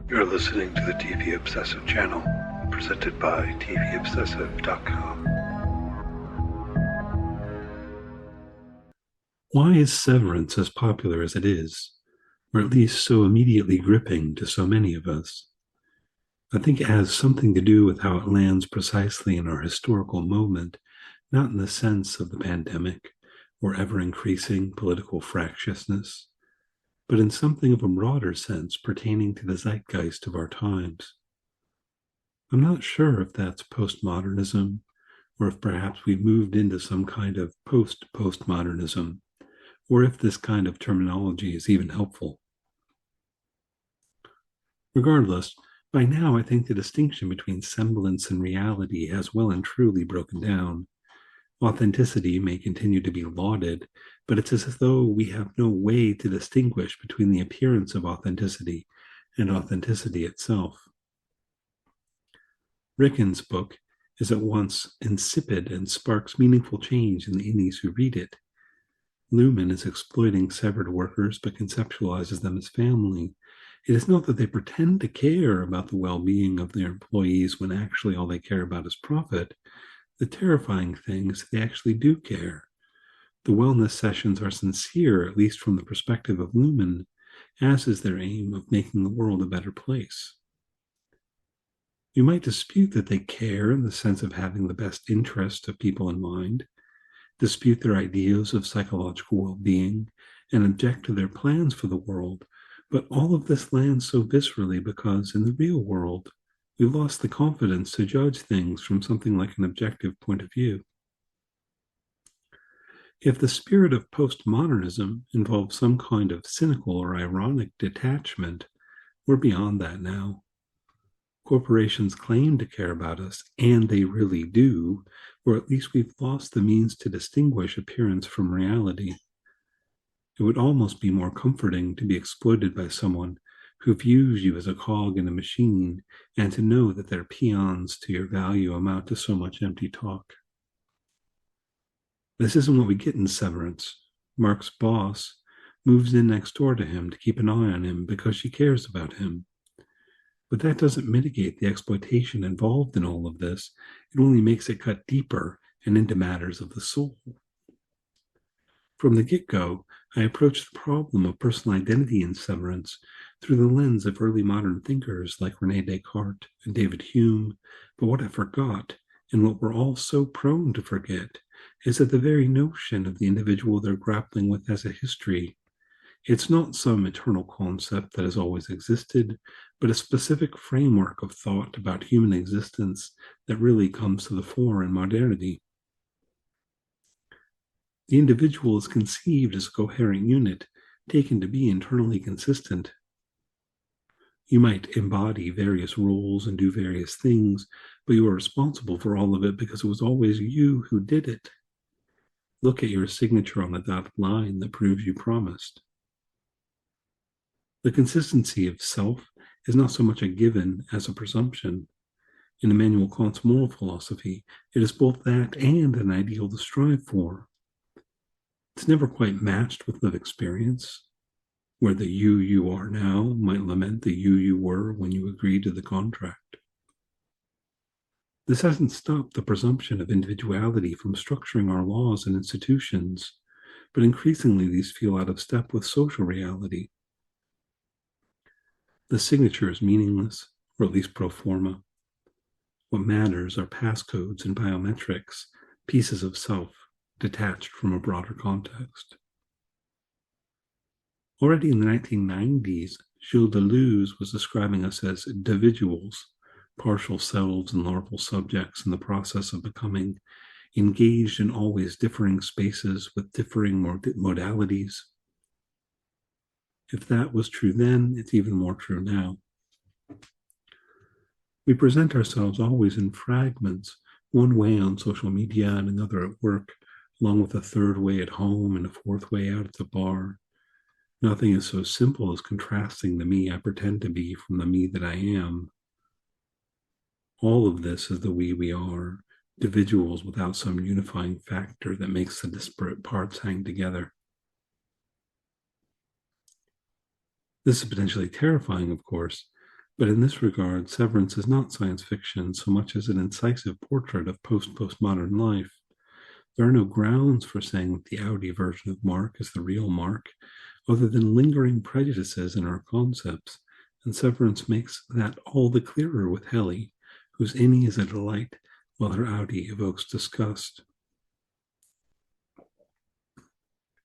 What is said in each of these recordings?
You're listening to the TV Obsessive channel, presented by TVObsessive.com. Why is Severance as popular as it is, or at least so immediately gripping to so many of us? I think it has something to do with how it lands precisely in our historical moment, not in the sense of the pandemic or ever-increasing political fractiousness, but in something of a broader sense pertaining to the zeitgeist of our times. I'm not sure if that's postmodernism, or if perhaps we've moved into some kind of post-postmodernism, or if this kind of terminology is even helpful. Regardless, by now I think the distinction between semblance and reality has well and truly broken down. Authenticity may continue to be lauded, but it's as though we have no way to distinguish between the appearance of authenticity and authenticity itself. Ricken's book is at once insipid and sparks meaningful change in the innies who read it. Luhmann is exploiting severed workers but conceptualizes them as family. It is not that they pretend to care about the well-being of their employees when actually all they care about is profit. The terrifying thing is that they actually do care. The wellness sessions are sincere, at least from the perspective of Luhmann, as is their aim of making the world a better place. You might dispute that they care in the sense of having the best interest of people in mind, dispute their ideas of psychological well-being, and object to their plans for the world, but all of this lands so viscerally because in the real world, we've lost the confidence to judge things from something like an objective point of view. If the spirit of postmodernism involves some kind of cynical or ironic detachment, we're beyond that now. Corporations claim to care about us, and they really do, or at least we've lost the means to distinguish appearance from reality. It would almost be more comforting to be exploited by someone who views you as a cog in a machine and to know that their peons to your value amount to so much empty talk. This isn't what we get in Severance. Mark's boss moves in next door to him to keep an eye on him because she cares about him. But that doesn't mitigate the exploitation involved in all of this. It only makes it cut deeper and into matters of the soul. From the get-go, I approached the problem of personal identity in Severance through the lens of early modern thinkers like René Descartes and David Hume. But what I forgot, and what we're all so prone to forget, is that the very notion of the individual they're grappling with has a history. It's not some eternal concept that has always existed, but a specific framework of thought about human existence that really comes to the fore in modernity. The individual is conceived as a coherent unit, taken to be internally consistent. You might embody various roles and do various things, but you are responsible for all of it because it was always you who did it. Look at your signature on the dotted line that proves you promised. The consistency of self is not so much a given as a presumption. In Immanuel Kant's moral philosophy, it is both that and an ideal to strive for. It's never quite matched with lived experience, where the you are now might lament the you were when you agreed to the contract. This hasn't stopped the presumption of individuality from structuring our laws and institutions, but increasingly these feel out of step with social reality. The signature is meaningless, or at least pro forma. What matters are passcodes and biometrics, pieces of self, detached from a broader context. Already in the 1990s, Gilles Deleuze was describing us as individuals, partial selves and larval subjects in the process of becoming, engaged in always differing spaces with differing modalities. If that was true then, it's even more true now. We present ourselves always in fragments, one way on social media and another at work, along with a third way at home and a fourth way out at the bar. Nothing is so simple as contrasting the me I pretend to be from the me that I am. All of this is the we are, individuals without some unifying factor that makes the disparate parts hang together. This is potentially terrifying, of course, but in this regard, Severance is not science fiction so much as an incisive portrait of post-postmodern life. There are no grounds for saying that the Audi version of Mark is the real Mark, other than lingering prejudices in our concepts, and Severance makes that all the clearer with Helly, whose innie is a delight, while her Audi evokes disgust.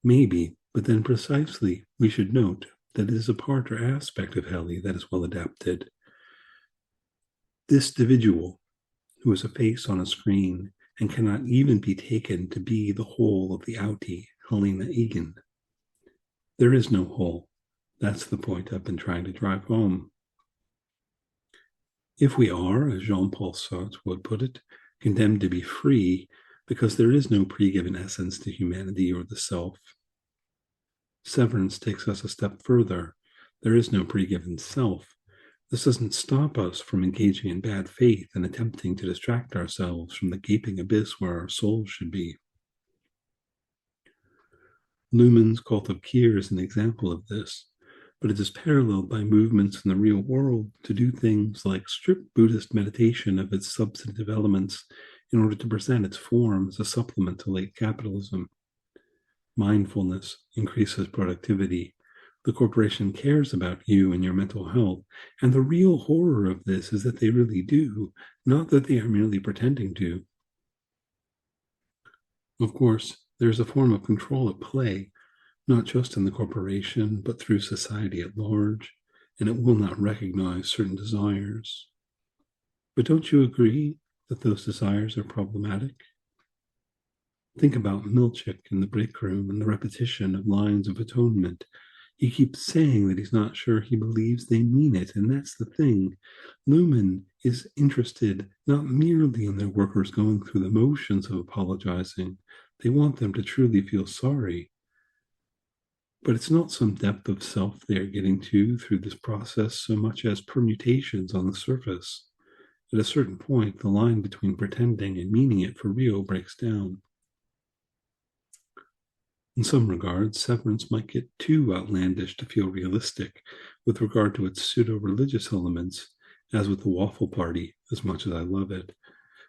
Maybe, but then precisely we should note that it is a part or aspect of Helly that is well adapted. This individual, who is a face on a screen and cannot even be taken to be the whole of the Audi, Helena Egan. There is no whole. That's the point I've been trying to drive home. If we are, as Jean-Paul Sartre would put it, condemned to be free because there is no pre-given essence to humanity or the self, Severance takes us a step further. There is no pre-given self. This doesn't stop us from engaging in bad faith and attempting to distract ourselves from the gaping abyss where our souls should be. Luhmann's Cult of Keir is an example of this, but it is paralleled by movements in the real world to do things like strip Buddhist meditation of its substantive elements in order to present its form as a supplement to late capitalism. Mindfulness increases productivity. The corporation cares about you and your mental health, and the real horror of this is that they really do, not that they are merely pretending to. Of course, there is a form of control at play, not just in the corporation, but through society at large, and it will not recognize certain desires. But don't you agree that those desires are problematic? Think about Milchik in the break room and the repetition of lines of atonement. He keeps saying that he's not sure he believes they mean it, and that's the thing. Luhmann is interested not merely in their workers going through the motions of apologizing. They want them to truly feel sorry. But it's not some depth of self they are getting to through this process so much as permutations on the surface. At a certain point, the line between pretending and meaning it for real breaks down. In some regards, Severance might get too outlandish to feel realistic with regard to its pseudo-religious elements, as with the Waffle Party, as much as I love it.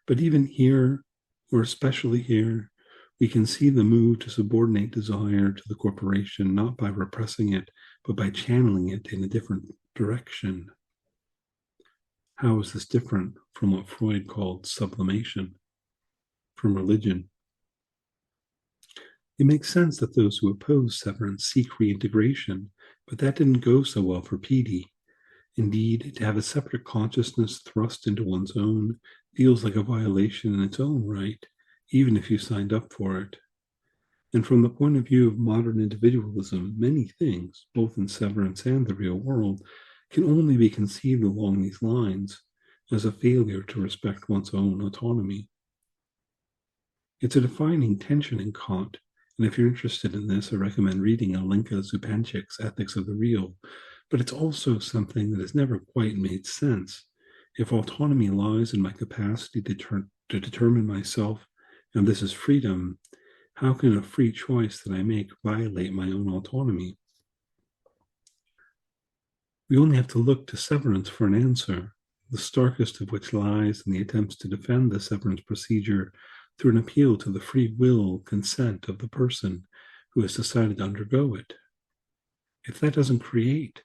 But even here, or especially here, we can see the move to subordinate desire to the corporation not by repressing it, but by channeling it in a different direction. How is this different from what Freud called sublimation, from religion? It makes sense that those who oppose severance seek reintegration, but that didn't go so well for Petey. Indeed, to have a separate consciousness thrust into one's own feels like a violation in its own right, even if you signed up for it. And from the point of view of modern individualism, many things, both in Severance and the real world, can only be conceived along these lines, as a failure to respect one's own autonomy. It's a defining tension in Kant, and if you're interested in this, I recommend reading Alenka Zupanchik's Ethics of the Real, but it's also something that has never quite made sense. If autonomy lies in my capacity to determine myself, and this is freedom, how can a free choice that I make violate my own autonomy? We only have to look to Severance for an answer, the starkest of which lies in the attempts to defend the severance procedure through an appeal to the free will consent of the person who has decided to undergo it. If that doesn't create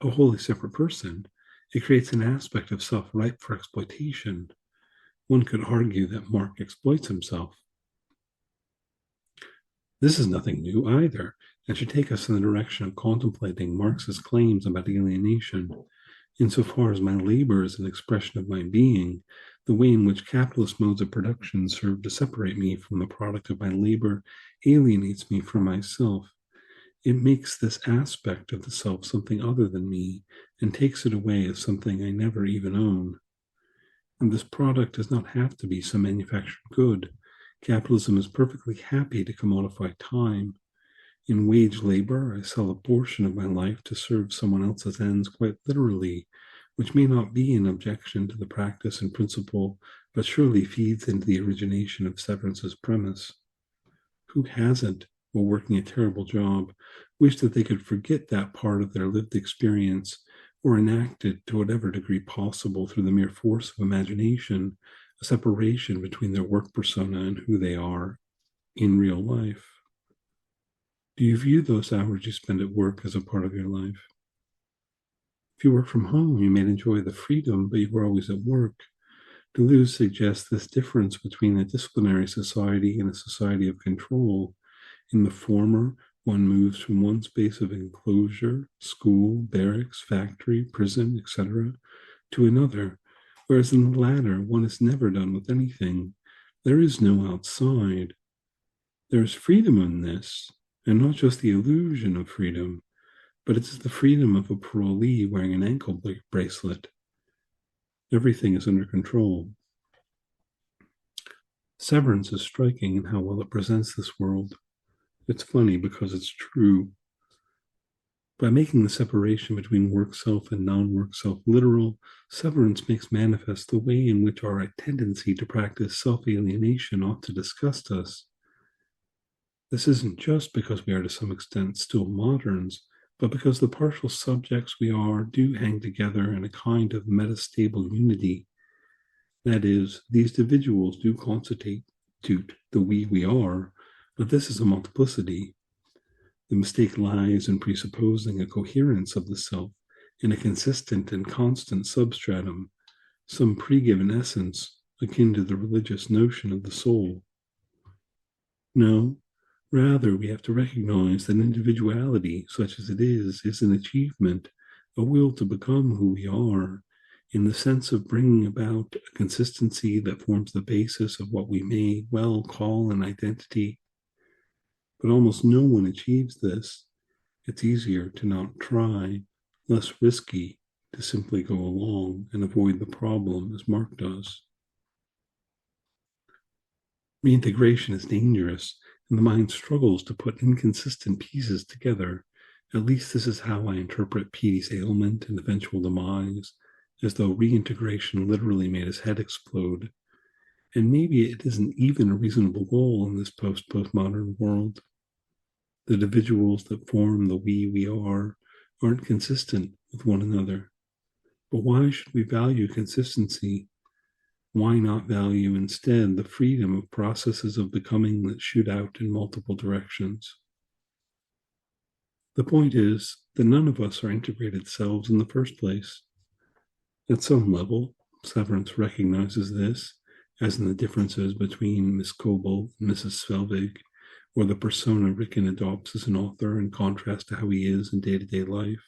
a wholly separate person, it creates an aspect of self ripe for exploitation. One could argue that Mark exploits himself. This is nothing new either, and should take us in the direction of contemplating Marx's claims about alienation. Insofar as my labor is an expression of my being, the way in which capitalist modes of production serve to separate me from the product of my labor alienates me from myself. It makes this aspect of the self something other than me, and takes it away as something I never even own. And this product does not have to be some manufactured good. Capitalism is perfectly happy to commodify time. In wage labor, I sell a portion of my life to serve someone else's ends quite literally, which may not be an objection to the practice and principle, but surely feeds into the origination of Severance's premise. Who hasn't, while working a terrible job, wish that they could forget that part of their lived experience or enact it to whatever degree possible through the mere force of imagination, a separation between their work persona and who they are in real life. Do you view those hours you spend at work as a part of your life? If you work from home, you may enjoy the freedom, but you were always at work. Deleuze suggests this difference between a disciplinary society and a society of control. In the former, one moves from one space of enclosure, school, barracks, factory, prison, etc., to another, whereas in the latter, one is never done with anything. There is no outside. There is freedom in this, and not just the illusion of freedom, but it is the freedom of a parolee wearing an ankle bracelet. Everything is under control. Severance is striking in how well it presents this world. It's funny because it's true. By making the separation between work self and non-work self literal, Severance makes manifest the way in which our tendency to practice self-alienation ought to disgust us. This isn't just because we are to some extent still moderns, but because the partial subjects we are do hang together in a kind of metastable unity. That is, these individuals do constitute the we are, but this is a multiplicity. The mistake lies in presupposing a coherence of the self in a consistent and constant substratum, some pre-given essence akin to the religious notion of the soul. No, rather we have to recognize that individuality, such as it is an achievement, a will to become who we are, in the sense of bringing about a consistency that forms the basis of what we may well call an identity. But almost no one achieves this. It's easier to not try, less risky to simply go along and avoid the problem, as Mark does. Reintegration is dangerous, and the mind struggles to put inconsistent pieces together. At least this is how I interpret Petey's ailment and eventual demise, as though reintegration literally made his head explode. And maybe it isn't even a reasonable goal in this post-postmodern world. The individuals that form the we are aren't consistent with one another. But why should we value consistency? Why not value instead the freedom of processes of becoming that shoot out in multiple directions? The point is that none of us are integrated selves in the first place. At some level, Severance recognizes this, as in the differences between Miss Coble and Mrs. Svelvig, or the persona Rickon adopts as an author in contrast to how he is in day-to-day life.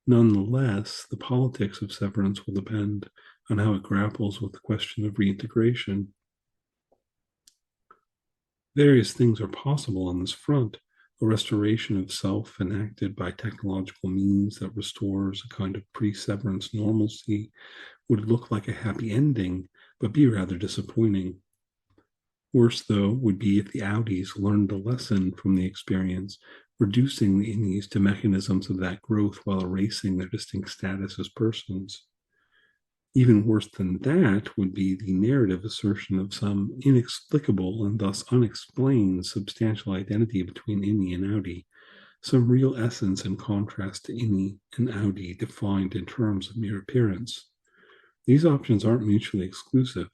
Nonetheless, the politics of Severance will depend on how it grapples with the question of reintegration. Various things are possible on this front. A restoration of self enacted by technological means that restores a kind of pre-severance normalcy would look like a happy ending, but be rather disappointing. Worse, though, would be if the Audis learned the lesson from the experience, reducing the innies to mechanisms of that growth while erasing their distinct status as persons. Even worse than that would be the narrative assertion of some inexplicable and thus unexplained substantial identity between Inni and Audi, some real essence in contrast to Inni and Audi defined in terms of mere appearance. These options aren't mutually exclusive.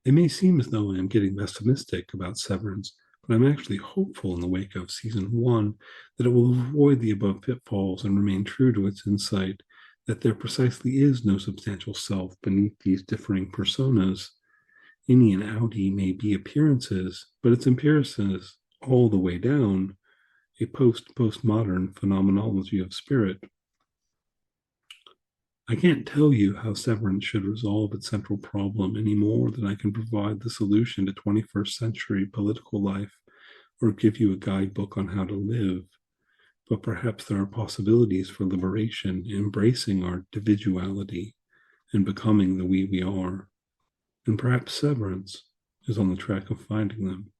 It may seem as though I am getting pessimistic about Severance, but I'm actually hopeful in the wake of Season 1 that it will avoid the above pitfalls and remain true to its insight that there precisely is no substantial self beneath these differing personas. Inni and Audi may be appearances, but its appearances all the way down, a postmodern phenomenology of spirit. I can't tell you how Severance should resolve its central problem any more than I can provide the solution to 21st century political life or give you a guidebook on how to live. But perhaps there are possibilities for liberation in embracing our individuality and becoming the we are. And perhaps Severance is on the track of finding them.